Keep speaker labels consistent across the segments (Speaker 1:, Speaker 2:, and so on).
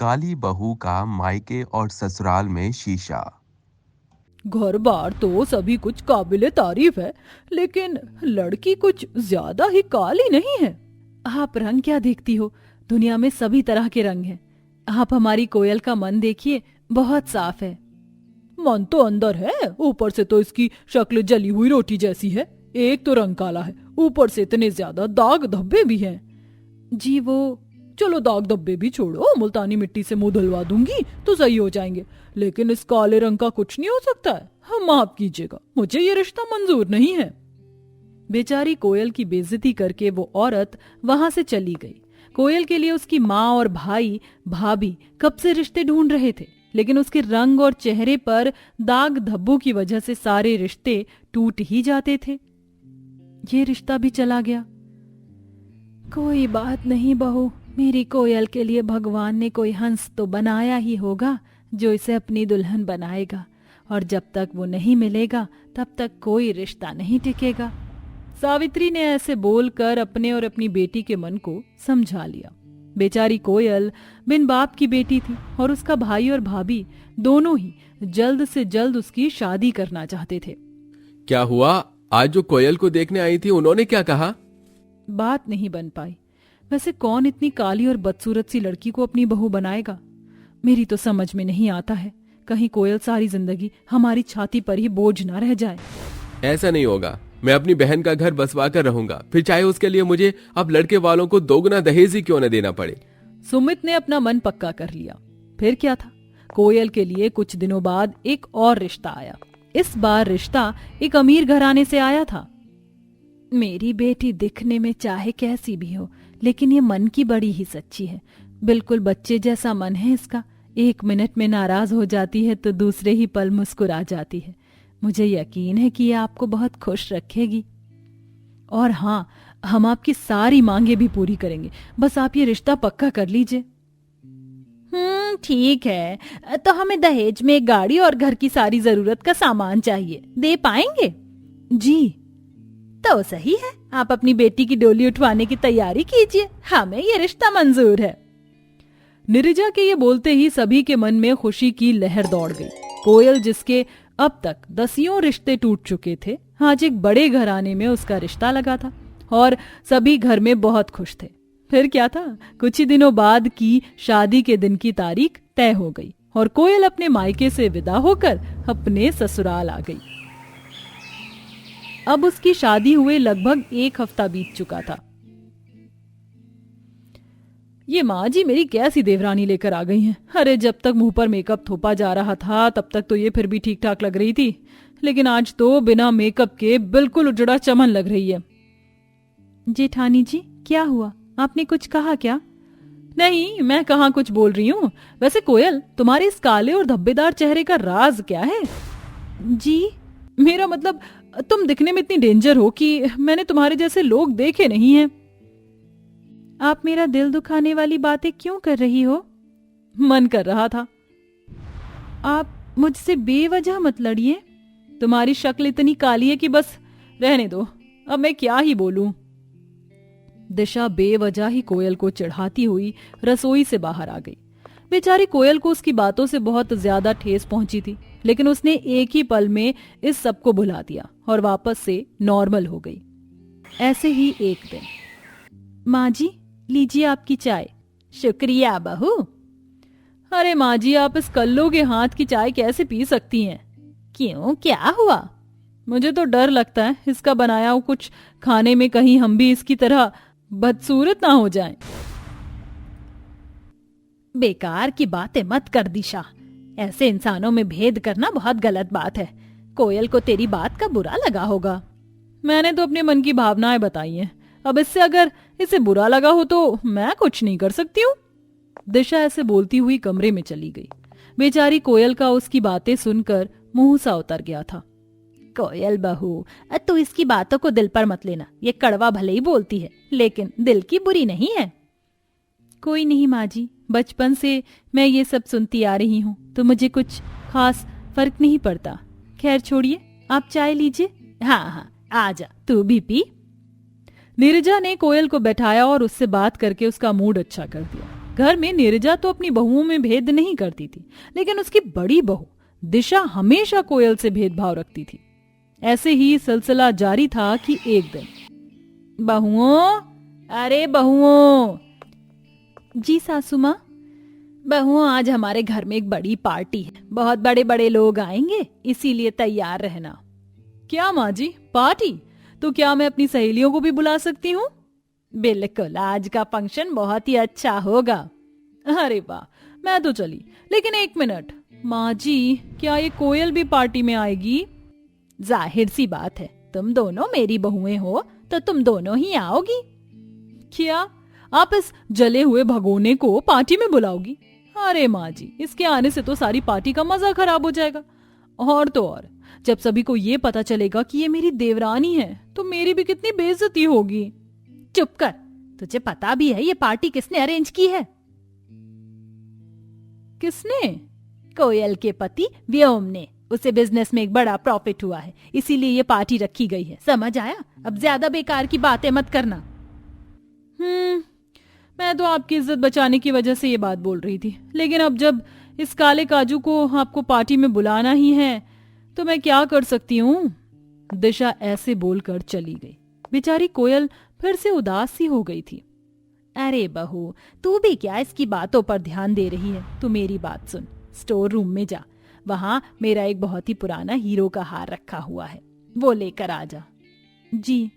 Speaker 1: काली बहू का मायके और ससुराल में शीशा।
Speaker 2: घर बार तो सभी कुछ काबिले तारीफ है, लेकिन लड़की कुछ ज्यादा ही काली नहीं है। आप रंग क्या देखती हो, दुनिया में सभी तरह के रंग हैं। आप हमारी कोयल का मन देखिए, बहुत साफ है। मन तो अंदर है, ऊपर से तो इसकी शक्ल जली हुई रोटी जैसी है। एक तो रंग काला है, ऊपर से इतने ज्यादा दाग धब्बे भी हैं। जी वो, चलो दाग धब्बे भी छोड़ो, मुल्तानी मिट्टी से मुंह धुलवा दूंगी तो सही हो जाएंगे, लेकिन इस काले रंग का कुछ नहीं हो सकता है। हम माफ कीजिएगा, मुझे ये रिश्ता मंजूर नहीं है। बेचारी कोयल की बेइज्जती करके वो औरत वहां से चली गई। कोयल के लिए उसकी माँ और भाई भाभी कब से रिश्ते ढूंढ रहे थे, लेकिन उसके रंग और चेहरे पर दाग धब्बों की वजह से सारे रिश्ते टूट ही जाते थे। ये रिश्ता भी चला गया। कोई बात नहीं बहू, मेरी कोयल के लिए भगवान ने कोई हंस तो बनाया ही होगा जो इसे अपनी दुल्हन बनाएगा, और जब तक वो नहीं मिलेगा तब तक कोई रिश्ता नहीं टिकेगा। सावित्री ने ऐसे बोलकर अपने और अपनी बेटी के मन को समझा लिया। बेचारी कोयल बिन बाप की बेटी थी और उसका भाई और भाभी दोनों ही जल्द से जल्द उसकी शादी करना चाहते थे।
Speaker 3: क्या हुआ? आज जो कोयल को देखने आई थी उन्होंने क्या कहा?
Speaker 2: बात नहीं बन पाई। वैसे कौन इतनी काली और बदसूरत सी लड़की को अपनी बहू बनाएगा? मेरी तो समझ में नहीं आता है, कहीं कोयल सारी जिंदगी हमारी छाती पर ही बोझ ना रह जाए।
Speaker 3: ऐसा नहीं होगा, मैं अपनी बहन का घर बसवा कर रहूंगा, फिर चाहे उसके लिए मुझे अब लड़के वालों को दोगुना दहेज ही क्यों न देना पड़े।
Speaker 2: सुमित ने अपना मन पक्का कर लिया। फिर क्या था, कोयल के लिए कुछ दिनों बाद एक और रिश्ता आया। इस बार रिश्ता एक अमीर घराने से आया था। मेरी बेटी दिखने में चाहे कैसी भी हो, लेकिन ये मन की बड़ी ही सच्ची है। बिल्कुल बच्चे जैसा मन है इसका। एक मिनट में नाराज हो जाती है तो दूसरे ही पल मुस्कुरा जाती है। मुझे यकीन है कि ये आपको बहुत खुश रखेगी। और हाँ, हम आपकी सारी मांगे भी पूरी करेंगे, बस आप ये रिश्ता पक्का कर लीजिए। ठीक है, तो हमें दहेज में एक गाड़ी और घर की सारी जरूरत का सामान चाहिए, दे पाएंगे? जी। तो सही है, आप अपनी बेटी की डोली उठवाने की तैयारी कीजिए, हमें ये रिश्ता मंजूर है। नीरजा के ये बोलते ही सभी के मन में खुशी की लहर दौड़ गई। कोयल, जिसके अब तक दसियों रिश्ते टूट चुके थे, आज एक बड़े घराने में उसका रिश्ता लगा था और सभी घर में बहुत खुश थे। फिर क्या था, कुछ ही दिनों बाद की शादी के दिन की तारीख तय हो गई और कोयल अपने मायके से विदा होकर अपने ससुराल आ गई। अब उसकी शादी हुए लगभग 1 हफ्ता बीत चुका था। ये माँ जी मेरी कैसी देवरानी लेकर आ गई हैं। अरे जब तक मुंह पर मेकअप थोपा जा रहा था तब तक तो ये फिर भी ठीक ठाक लग रही थी, लेकिन आज तो बिना मेकअप के बिल्कुल उजड़ा चमन लग रही है। जेठानी जी क्या हुआ, आपने कुछ कहा क्या? नहीं, मैं कहाँ कुछ बोल रही हूँ। वैसे कोयल, तुम्हारे इस काले और धब्बेदार चेहरे का राज क्या है? जी, मेरा मतलब तुम दिखने में इतनी डेंजर हो कि मैंने तुम्हारे जैसे लोग देखे नहीं हैं। आप मेरा दिल दुखाने वाली बातें क्यों कर रही हो? मन कर रहा था। आप मुझसे बेवजह मत लड़िए। तुम्हारी शक्ल इतनी काली है कि बस रहने दो, अब मैं क्या ही बोलूं। दिशा बेवजह ही कोयल को चिढ़ाती हुई रसोई से बाहर आ गई। बेचारी कोयल को उसकी बातों से बहुत ज्यादा ठेस पहुंची थी, लेकिन उसने एक ही पल में इस सब को भुला दिया और वापस से नॉर्मल हो गई। ऐसे ही एक दिन, माँ जी लीजिए आपकी चाय। शुक्रिया बहू। अरे माँ जी, आप इस कल्लो के हाथ की चाय कैसे पी सकती हैं? क्यों, क्या हुआ? मुझे तो डर लगता है इसका बनाया हुआ कुछ खाने में कहीं हम भी इसकी तरह बदसूरत ना हो जाएं। बेकार की बातें मत कर दिशा, ऐसे इंसानों में भेद करना बहुत गलत बात है। कोयल को तेरी बात का बुरा लगा होगा। मैंने तो अपने मन की भावनाएं बताई हैं, अब इससे अगर इसे बुरा लगा हो तो मैं कुछ नहीं कर सकती हूँ। दिशा ऐसे बोलती हुई कमरे में चली गई। बेचारी कोयल का उसकी बातें सुनकर मुंह सा उतर गया था। कोयल बहू, तू इसकी बातों को दिल पर मत लेना, ये कड़वा भले ही बोलती है लेकिन दिल की बुरी नहीं है। कोई नहीं माँ जी, बचपन से मैं ये सब सुनती आ रही हूँ तो मुझे कुछ खास फर्क नहीं पड़ता। खैर छोड़िए, आप चाय लीजिए। हाँ हाँ, आजा, तू भी पी। नीरजा ने कोयल को बैठाया और उससे बात करके उसका मूड अच्छा कर दिया। घर में नीरजा तो अपनी बहुओं में भेद नहीं करती थी, लेकिन उसकी बड़ी बहू दिशा हमेशा कोयल से भेदभाव रखती थी। ऐसे ही सिलसिला जारी था कि एक दिन, बहुओं, अरे बहुओं। जी सासू माँ। बहुओं, आज हमारे घर में एक बड़ी पार्टी है, बहुत बड़े बड़े लोग आएंगे, इसीलिए तैयार रहना। क्या माँ जी, पार्टी? तो क्या मैं अपनी सहेलियों को भी बुला सकती हूँ? बिल्कुल, आज का फंक्शन बहुत ही अच्छा होगा। अरे वाह, मैं तो चली, लेकिन एक मिनट माँ जी, क्या ये कोयल भी पार्टी में आएगी? जाहिर सी बात है, तुम दोनों मेरी बहुएं हो तो तुम दोनों ही आओगी। क्या आप इस जले हुए भगोने को पार्टी में बुलाओगी? अरे माँ जी, इसके आने से तो सारी पार्टी का मजा खराब हो जाएगा। और तो और, जब सभी को ये पता चलेगा कि ये मेरी देवरानी है तो मेरी भी कितनी बेइज्जती होगी। चुप कर, तुझे पता भी है ये पार्टी किसने अरेंज की है? किसने? कोयल के पति व्योम ने। उसे बिजनेस में एक बड़ा प्रॉफिट हुआ है, इसीलिए ये पार्टी रखी गई है। समझ आया? अब ज्यादा बेकार की बातें मत करना। मैं तो आपकी इज्जत बचाने की वजह से ये बात बोल रही थी, लेकिन अब जब इस काले काजू को आपको पार्टी में बुलाना ही है तो मैं क्या कर सकती हूँ? दिशा ऐसे बोलकर चली गई। बेचारी कोयल फिर से उदास सी हो गई थी। अरे बहू, तू भी क्या इसकी बातों पर ध्यान दे रही है? तू मेरी बात सुन, स्टोर रूम में जा, वहां मेरा एक बहुत ही पुराना हीरो का हार रखा हुआ है, वो लेकर आ जा। जी।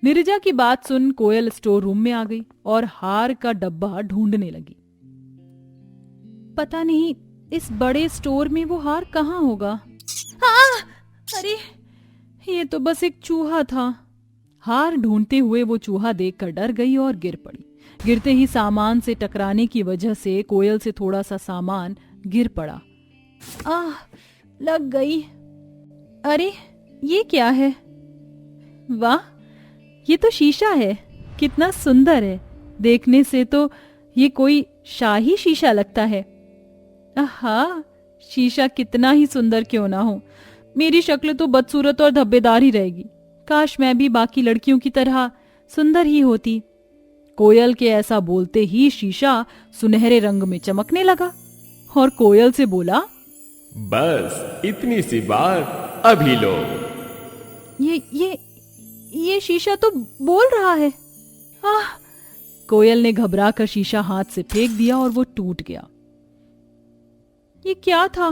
Speaker 2: नीरजा की बात सुन कोयल स्टोर रूम में आ गई और हार का डब्बा ढूंढने लगी। पता नहीं इस बड़े स्टोर में वो हार कहाँ होगा। अरे, ये तो बस एक चूहा था। हार ढूंढते हुए वो चूहा देखकर डर गई और गिर पड़ी। गिरते ही सामान से टकराने की वजह से कोयल से थोड़ा सा सामान गिर पड़ा। लग गई। अरे, ये क्या है? वाह, ये तो शीशा है। कितना सुंदर है, देखने से तो ये कोई शाही शीशा लगता है। आहा, शीशा कितना ही सुंदर क्यों ना हो, मेरी शक्ल तो बदसूरत और धब्बेदार ही रहेगी। काश मैं भी बाकी लड़कियों की तरह सुंदर ही होती। कोयल के ऐसा बोलते ही शीशा सुनहरे रंग में चमकने लगा और कोयल से बोला,
Speaker 3: बस इतनी सी बार, अभी लो।
Speaker 2: ये शीशा तो बोल रहा है। कोयल ने घबरा कर शीशा हाथ से फेंक दिया और वो टूट गया। ये क्या था?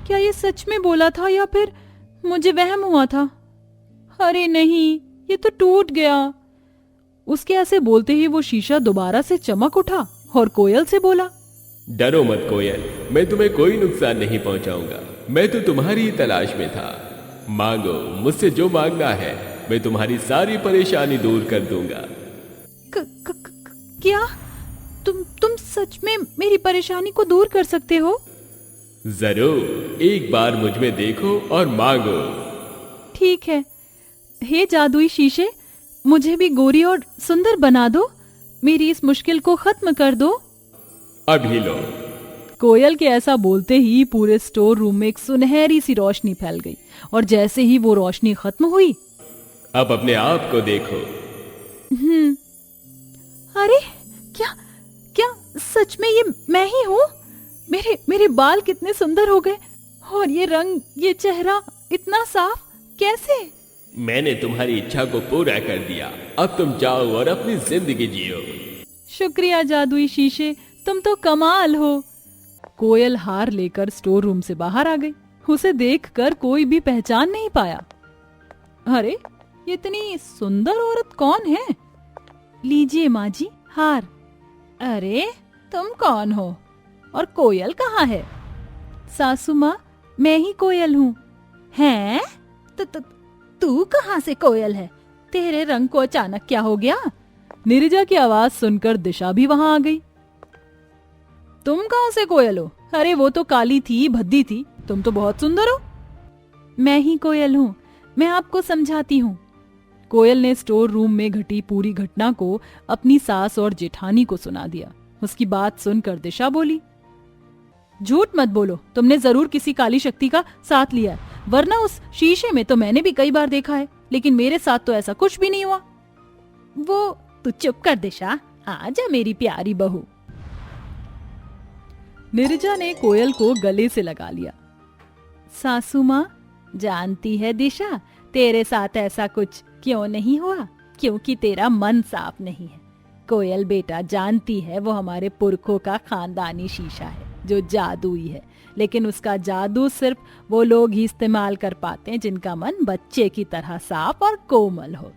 Speaker 2: क्या ये सच में बोला था या फिर मुझे वहम हुआ था? अरे नहीं, ये तो टूट गया। उसके ऐसे बोलते ही वो शीशा दोबारा से चमक उठा और कोयल से बोला,
Speaker 3: डरो मत कोयल, मैं तुम्हें कोई नुकसान नहीं पहुंचाऊंगा। मैं तो तुम्हारी तलाश में था। मांगो, मुझसे जो मांगना है, मैं तुम्हारी सारी परेशानी दूर कर दूंगा।
Speaker 2: क्या तुम सच में मेरी परेशानी को दूर कर सकते हो?
Speaker 3: जरूर, एक बार मुझ में देखो और मांगो।
Speaker 2: ठीक है। हे जादुई शीशे, मुझे भी गोरी और सुंदर बना दो, मेरी इस मुश्किल को खत्म कर दो।
Speaker 3: अभी लो।
Speaker 2: कोयल के ऐसा बोलते ही पूरे स्टोर रूम में एक सुनहरी सी रोशनी फैल गई और जैसे ही वो रोशनी खत्म हुई,
Speaker 3: अब अपने आप को देखो।
Speaker 2: अरे, क्या सच में ये मैं ही हूँ? मेरे बाल कितने सुंदर हो गए और ये रंग, ये चेहरा इतना साफ, कैसे?
Speaker 3: मैंने तुम्हारी इच्छा को पूरा कर दिया। अब तुम जाओ और अपनी जिंदगी जियो।
Speaker 2: शुक्रिया जादुई शीशे, तुम तो कमाल हो। कोयल हार लेकर स्टोर रूम से बाहर आ गई। उसे देखकर कोई भी पहचान नहीं पाया। अरे, ये इतनी सुंदर औरत कौन है? लीजिए माँ जी, हार। अरे, तुम कौन हो और कोयल कहाँ है? सासू माँ, मैं ही कोयल हूँ। हैं? तू कहाँ से कोयल है? तेरे रंग को अचानक क्या हो गया? नीरजा की आवाज सुनकर दिशा भी वहां आ गई। तुम कहाँ से कोयल हो? अरे वो तो काली थी, भद्दी थी, तुम तो बहुत सुंदर हो। मैं ही कोयल हूँ, मैं आपको समझाती हूँ। कोयल ने स्टोर रूम में घटी पूरी घटना को अपनी सास और जेठानी को सुना दिया। उसकी बात सुनकर दिशा बोली, झूठ मत बोलो, तुमने जरूर किसी काली शक्ति का साथ लिया है, वरना उस शीशे में तो मैंने भी कई बार देखा है, लेकिन मेरे साथ तो ऐसा कुछ भी नहीं हुआ। वो तू चुप कर दिशा, आजा मेरी प्यारी बहू। नीरजा ने कोयल को गले से लगा लिया। सासू माँ, जानती है दिशा, तेरे साथ ऐसा कुछ क्यों नहीं हुआ? क्योंकि तेरा मन साफ नहीं है। कोयल बेटा, जानती है वो हमारे पुरखों का खानदानी शीशा है जो जादुई है, लेकिन उसका जादू सिर्फ वो लोग ही इस्तेमाल कर पाते हैं जिनका मन बच्चे की तरह साफ और कोमल हो।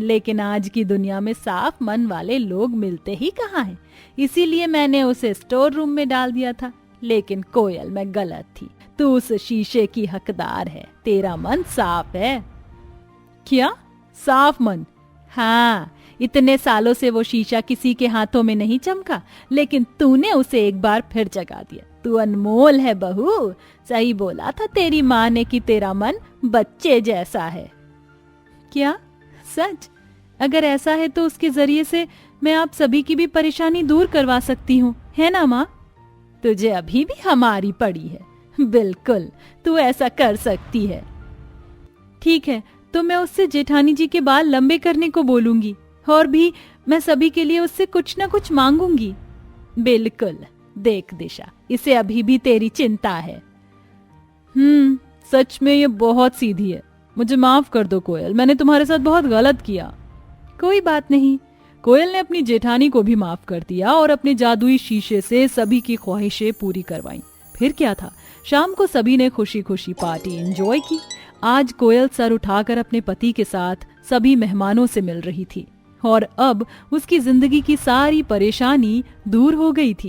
Speaker 2: लेकिन आज की दुनिया में साफ मन वाले लोग मिलते ही कहाँ हैं। इसीलिए मैंने उसे स्टोर रूम में डाल दिया था। लेकिन कोयल, मैं गलत थी। तू उस शीशे की हकदार है। तेरा मन साफ है। क्या? साफ मन? हाँ, इतने सालों से वो शीशा किसी के हाथों में नहीं चमका, लेकिन तूने उसे एक बार फिर जगा दिया। तू अनमोल है बहू। सही बोला था तेरी माँ ने कि तेरा मन बच्चे जैसा है। क्या सच? अगर ऐसा है तो उसके जरिए से मैं आप सभी की भी परेशानी दूर करवा सकती हूँ, है ना माँ? तुझे अभी भी हमारी पड़ी है। बिल्कुल, तू ऐसा कर सकती है। ठीक है, तो मैं उससे जेठानी जी के बाल लंबे करने को बोलूंगी, और भी मैं सभी के लिए उससे कुछ ना कुछ मांगूंगी। बिल्कुल। देख दिशा, इसे अभी भी तेरी चिंता है। सच में ये बहुत सीधी है। मुझे माफ कर दो कोयल, मैंने तुम्हारे साथ बहुत गलत किया। कोई बात नहीं। कोयल ने अपनी जेठानी को भी माफ कर दिया और अपने जादुई शीशे से सभी की ख्वाहिशें पूरी करवाईं। फिर क्या था, शाम को सभी ने खुशी खुशी पार्टी एंजॉय की। आज कोयल सर उठाकर अपने पति के साथ सभी मेहमानों से मिल रही थी और अब उसकी जिंदगी की सारी परेशानी दूर हो गई थी।